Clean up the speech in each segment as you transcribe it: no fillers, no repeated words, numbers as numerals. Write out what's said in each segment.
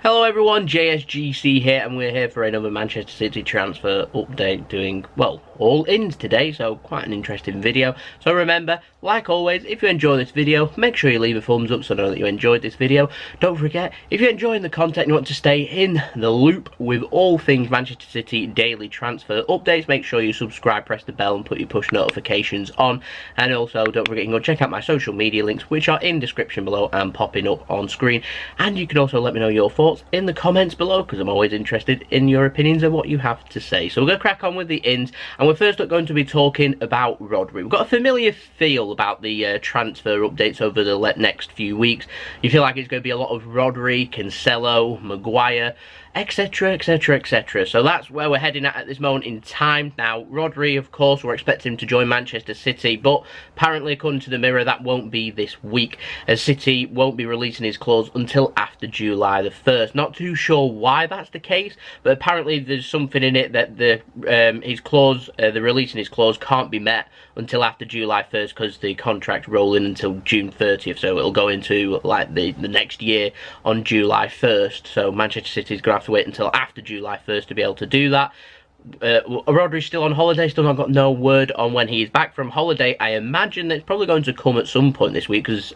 Hello everyone, JSGC here, and we're here for another Manchester City transfer update, doing, well, all ins today, so quite an interesting video. So remember, like always, if you enjoy this video, make sure you leave a thumbs up so I know that you enjoyed this video. Don't forget, if you're enjoying the content and you want to stay in the loop with all things Manchester City daily transfer updates, make sure you subscribe, press the bell and put your push notifications on. And also, don't forget, you can go check out my social media links, which are in description below and popping up on screen. And you can also let me know your thoughts in the comments below, because I'm always interested in your opinions and what you have to say. So we're going to crack on with the ins, and we're first up going to be talking about Rodri. We've got a familiar feel about the transfer updates over the next few weeks. You feel like it's going to be a lot of Rodri, Cancelo, Maguire, etc, etc, etc. So that's where we're heading at this moment in time. Now, Rodri, of course, we're expecting him to join Manchester City, but apparently, according to the Mirror, that won't be this week, as City won't be releasing his clause until after July the 1st. Not too sure why that's the case, but apparently there's something in it that the releasing his clause can't be met until after July 1st, because the contract's rolling until June 30th, so it'll go into like the next year on July 1st. So Manchester City's going to have to wait until after July 1st to be able to do that. Rodri's still on holiday, still not got no word on when he is back from holiday. I imagine that it's probably going to come at some point this week, because,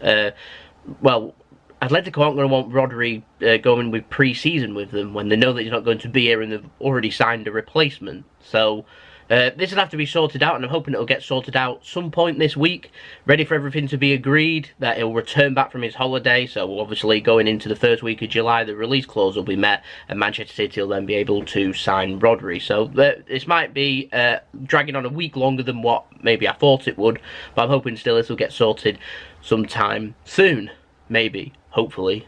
well, Atletico aren't going to want Rodri going with pre-season with them when they know that he's not going to be here and they've already signed a replacement. So this will have to be sorted out, and I'm hoping it'll get sorted out some point this week, ready for everything to be agreed, that he'll return back from his holiday. So obviously going into the first week of July, the release clause will be met, and Manchester City will then be able to sign Rodri. So this might be dragging on a week longer than what maybe I thought it would, but I'm hoping still this will get sorted sometime soon. Maybe. Hopefully.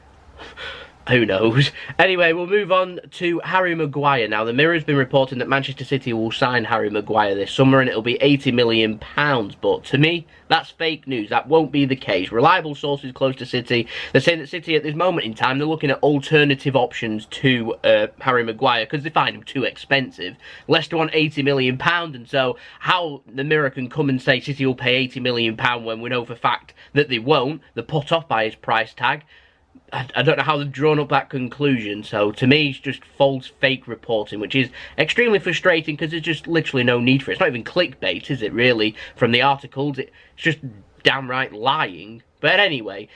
Who knows? Anyway, we'll move on to Harry Maguire. Now, the Mirror's been reporting that Manchester City will sign Harry Maguire this summer, and it'll be £80 million. But to me, that's fake news. That won't be the case. Reliable sources close to City, they're saying that City at this moment in time, they're looking at alternative options to Harry Maguire, because they find him too expensive. Leicester want £80 million, and so how the Mirror can come and say City will pay £80 million when we know for a fact that they won't, they're put off by his price tag. I don't know how they've drawn up that conclusion. So to me, it's just false, fake reporting, which is extremely frustrating, because there's just literally no need for it. It's not even clickbait, is it, really, from the articles? It's just downright lying. But anyway,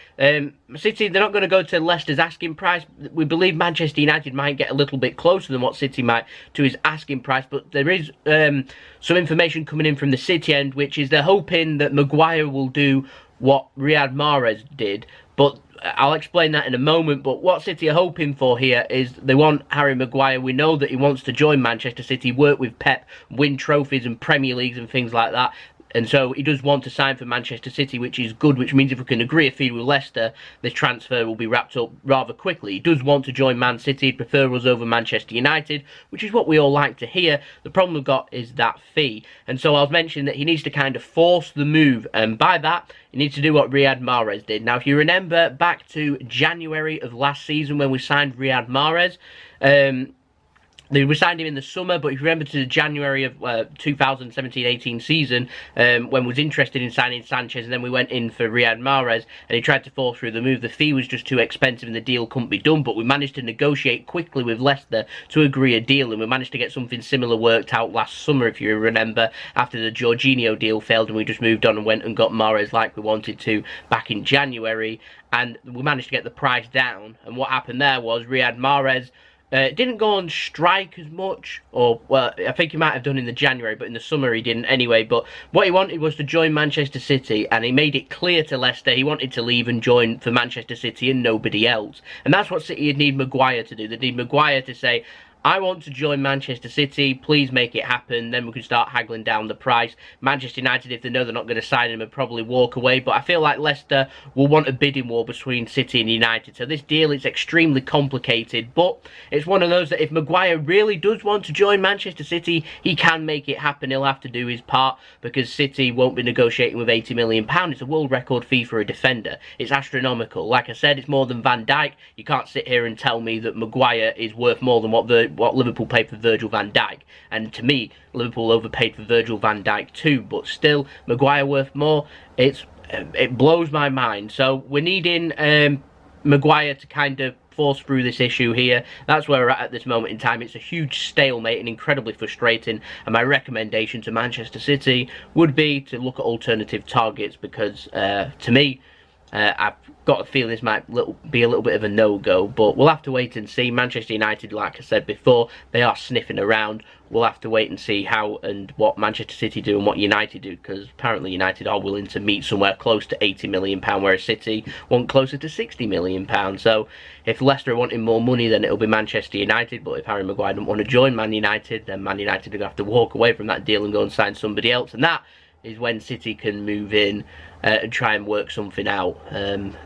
City, they're not going to go to Leicester's asking price. We believe Manchester United might get a little bit closer than what City might to his asking price, but there is some information coming in from the City end, which is they're hoping that Maguire will do what Riyad Mahrez did, but I'll explain that in a moment. But what City are hoping for here is they want Harry Maguire. We know that he wants to join Manchester City, work with Pep, win trophies and Premier Leagues and things like that. And so he does want to sign for Manchester City, which is good, which means if we can agree a fee with Leicester, this transfer will be wrapped up rather quickly. He does want to join Man City, he'd prefer us over Manchester United, which is what we all like to hear. The problem we've got is that fee. And so I was mentioning that he needs to kind of force the move, and by that, he needs to do what Riyad Mahrez did. Now, if you remember back to January of last season when we signed Riyad Mahrez, we signed him in the summer, but if you remember to the January of 2017-18 season, when we was interested in signing Sanchez, and then we went in for Riyad Mahrez, and he tried to force through the move. The fee was just too expensive and the deal couldn't be done, but we managed to negotiate quickly with Leicester to agree a deal, and we managed to get something similar worked out last summer, if you remember, after the Jorginho deal failed, and we just moved on and went and got Mahrez like we wanted to back in January, and we managed to get the price down. And what happened there was Riyad Mahrez didn't go on strike as much, or, well, I think he might have done in the January, but in the summer he didn't anyway. But what he wanted was to join Manchester City, and he made it clear to Leicester he wanted to leave and join for Manchester City and nobody else. And that's what City would need Maguire to do. They'd need Maguire to say, I want to join Manchester City, please make it happen, then we can start haggling down the price. Manchester United, if they know they're not going to sign him, would probably walk away, but I feel like Leicester will want a bidding war between City and United. So this deal is extremely complicated, but it's one of those that if Maguire really does want to join Manchester City, he can make it happen. He'll have to do his part, because City won't be negotiating with £80 million. It's a world record fee for a defender. It's astronomical. Like I said, it's more than Van Dijk. You can't sit here and tell me that Maguire is worth more than what Liverpool paid for Virgil van Dijk. And to me, Liverpool overpaid for Virgil van Dijk too, but still, Maguire worth more. It blows my mind. So we're needing Maguire to kind of force through this issue here. That's where we're at this moment in time. It's a huge stalemate and incredibly frustrating, and my recommendation to Manchester City would be to look at alternative targets, because to me, I've got a feeling this might be a little bit of a no-go, but we'll have to wait and see. Manchester United, like I said before, they are sniffing around. We'll have to wait and see how and what Manchester City do and what United do, because apparently United are willing to meet somewhere close to £80 million, whereas City want closer to £60 million. So if Leicester are wanting more money, then it'll be Manchester United, but if Harry Maguire doesn't want to join Man United, then Man United are going to have to walk away from that deal and go and sign somebody else, and that is when City can move in and try and work something out.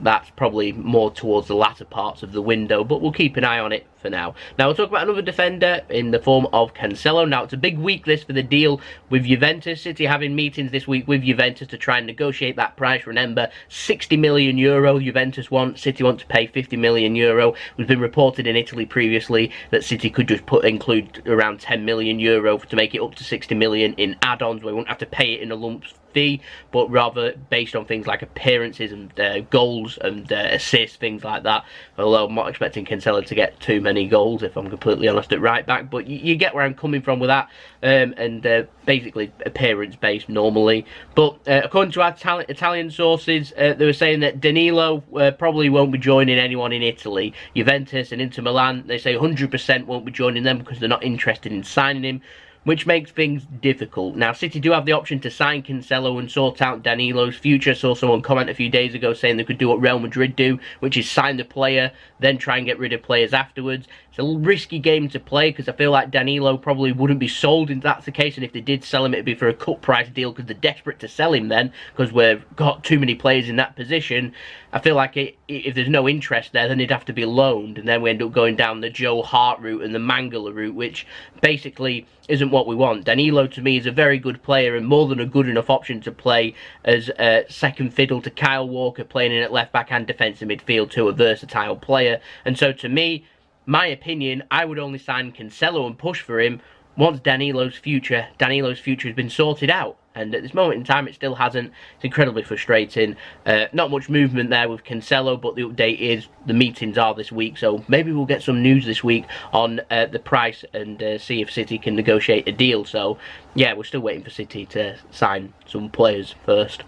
That's probably more towards the latter parts of the window, but we'll keep an eye on it for now. Now we'll talk about another defender in the form of Cancelo. Now it's a big week this for the deal with Juventus. City having meetings this week with Juventus to try and negotiate that price. Remember, €60 million Juventus want, City want to pay €50 million. It's been reported in Italy previously that City could just include around €10 million to make it up to 60 million in add-ons, where we won't have to pay it in a lump fee, but rather based on things like appearances and goals and assists, things like that. Although I'm not expecting Cancelo to get too many goals, if I'm completely honest, at right back, but you get where I'm coming from with that, and basically appearance based normally. But according to our Italian sources, they were saying that Danilo probably won't be joining anyone in Italy. Juventus and Inter Milan, they say 100% won't be joining them because they're not interested in signing him, which makes things difficult. Now, City do have the option to sign Cancelo and sort out Danilo's future. Saw someone comment a few days ago saying they could do what Real Madrid do, which is sign the player, then try and get rid of players afterwards. It's a risky game to play, because I feel like Danilo probably wouldn't be sold if that's the case, and if they did sell him, it'd be for a cut price deal, because they're desperate to sell him then, because we've got too many players in that position. I feel like if there's no interest there, then he'd have to be loaned, and then we end up going down the Joe Hart route and the Mangala route, which basically isn't what we want. Danilo, to me, is a very good player and more than a good enough option to play as second fiddle to Kyle Walker, playing in at left-back and defensive midfield, to a versatile player. And so, to me, my opinion, I would only sign Cancelo and push for him once Danilo's future has been sorted out. And at this moment in time, it still hasn't. It's incredibly frustrating. Not much movement there with Cancelo, but the update is the meetings are this week, so maybe we'll get some news this week on the price and see if City can negotiate a deal. So, yeah, we're still waiting for City to sign some players first.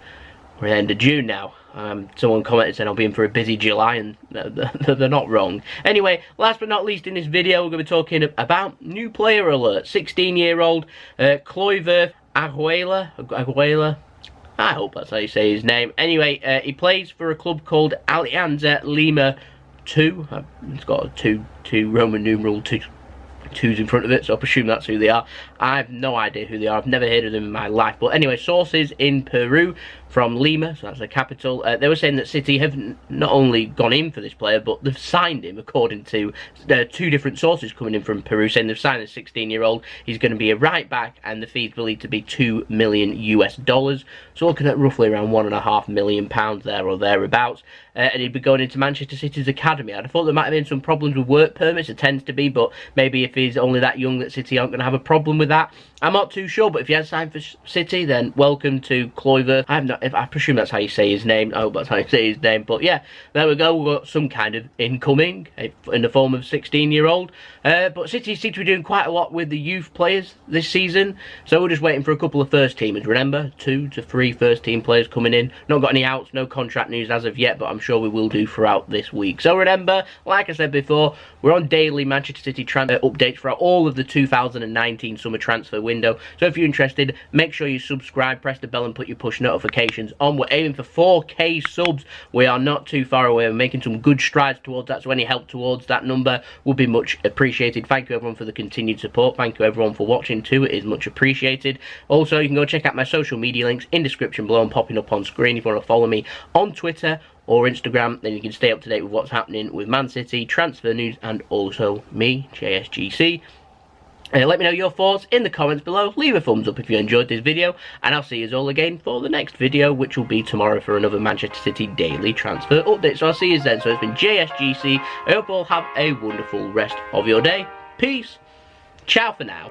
We're at the end of June now. Someone commented saying I'll be in for a busy July, and they're not wrong. Anyway, last but not least in this video, we're going to be talking about new player alert. 16-year-old Kluivert Aguilera. I hope that's how you say his name. Anyway, he plays for a club called Alianza Lima 2. It's got a two Roman numeral 2's in front of it, so I presume that's who they are. I have no idea who they are. I've never heard of them in my life. But anyway, sources in Peru from Lima, so that's the capital, they were saying that City have not only gone in for this player, but they've signed him, according to two different sources coming in from Peru, saying they've signed a 16-year-old. He's going to be a right back, and the fee's believed to be $2 million US. So looking at roughly around £1.5 million there or thereabouts. And he'd be going into Manchester City's academy. I thought there might have been some problems with work permits. It tends to be, but maybe if he's only that young, that City aren't going to have a problem with that. I'm not too sure, but if he has signed for City, then welcome to Kluivert. I presume that's how you say his name. I hope that's how you say his name. But yeah, there we go. We've got some kind of incoming in the form of 16-year-old. But City seem to be doing quite a lot with the youth players this season. So we're just waiting for a couple of first teamers. Remember, 2 to 3 first team players coming in. Not got any outs, no contract news as of yet, but I'm sure we will do throughout this week. So remember, like I said before, we're on daily Manchester City transfer updates throughout all of the 2019 summer transfer window. So if you're interested, make sure you subscribe, press the bell and put your push notifications on. We're aiming for 4K subs. We are not too far away. We're making some good strides towards that, so any help towards that number would be much appreciated. Thank you everyone for the continued support. Thank you everyone for watching too. It is much appreciated. Also, you can go check out my social media links in description below and popping up on screen if you want to follow me on Twitter or Instagram. Then you can stay up to date with what's happening with Man City, transfer news, and also me, JSGC. Let me know your thoughts in the comments below. Leave a thumbs up if you enjoyed this video, and I'll see you all again for the next video, which will be tomorrow for another Manchester City daily transfer update. So I'll see you then. So it's been JSGC. I hope you all have a wonderful rest of your day. Peace. Ciao for now.